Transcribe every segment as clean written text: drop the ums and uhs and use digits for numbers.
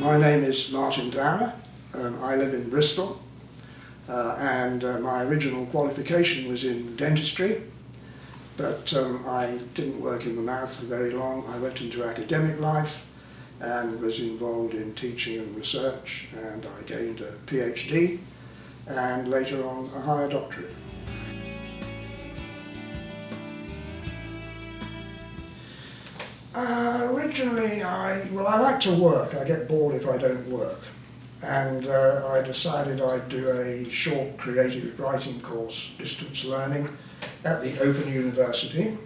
My name is Martin Dara. I live in Bristol, and my original qualification was in dentistry, but I didn't work in the mouth for very long. I went into academic life and was involved in teaching and research, and I gained a PhD and later on a higher doctorate. Originally, I like to work. I get bored if I don't work. And I decided I'd do a short creative writing course, distance learning, at the Open University.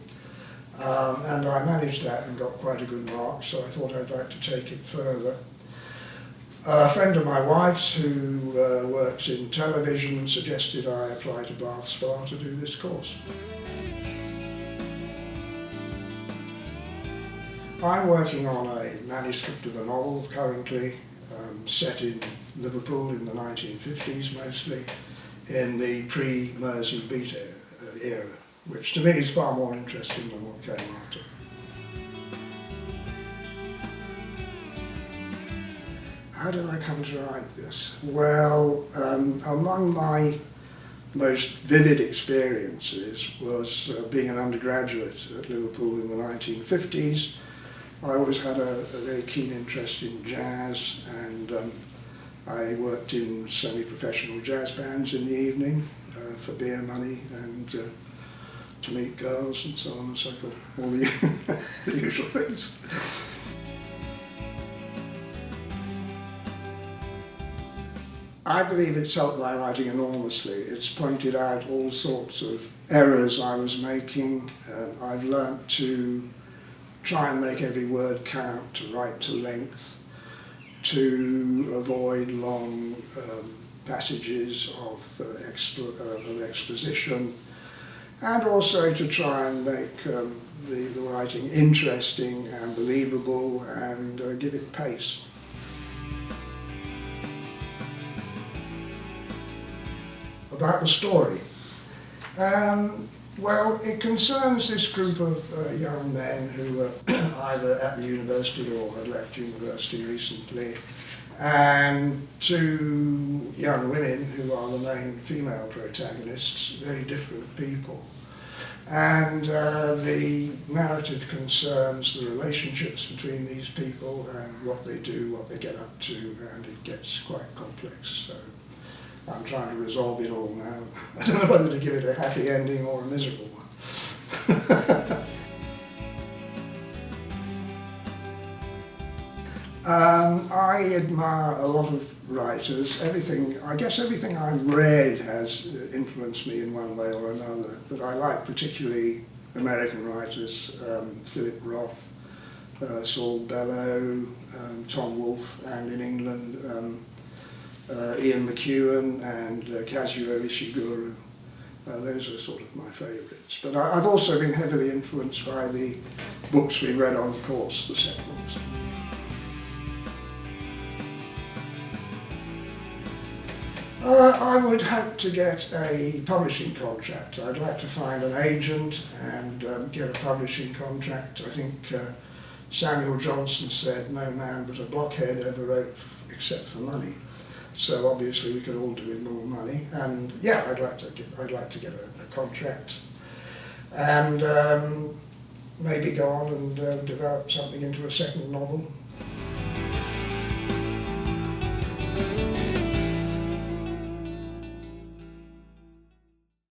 And I managed that and got quite a good mark, so I thought I'd like to take it further. A friend of my wife's who works in television suggested I apply to Bath Spa to do this course. I'm working on a manuscript of a novel currently, set in Liverpool in the 1950s mostly, in the pre-Mersey Beat era, which to me is far more interesting than what came after. How did I come to write this? Well, among my most vivid experiences was being an undergraduate at Liverpool in the 1950s. I always had a very keen interest in jazz, and I worked in semi-professional jazz bands in the evening for beer money and to meet girls and so on and so forth, all the, the usual things. I believe it's helped my writing enormously. It's pointed out all sorts of errors I was making. I've learnt to try and make every word count, to write to length, to avoid long passages of exposition, and also to try and make the writing interesting and believable and give it pace. About the story. Well, it concerns this group of young men who were either at the university or had left university recently, and two young women who are the main female protagonists, very different people. And the narrative concerns the relationships between these people and what they do, what they get up to, and it gets quite complex. So I'm trying to resolve it all now. I don't know whether to give it a happy ending or a miserable one. I admire a lot of writers. I guess everything I've read has influenced me in one way or another, but I like particularly American writers, Philip Roth, Saul Bellow, Tom Wolfe, and in England, Ian McEwan and Kazuo Ishiguro. Those are sort of my favourites. But I've also been heavily influenced by the books we read on the course, the set books. I would hope to get a publishing contract. I'd like to find an agent and get a publishing contract. I think Samuel Johnson said, "No man but a blockhead ever wrote except for money." So obviously we could all do with more money, and yeah, I'd like to get a contract, and maybe go on and develop something into a second novel.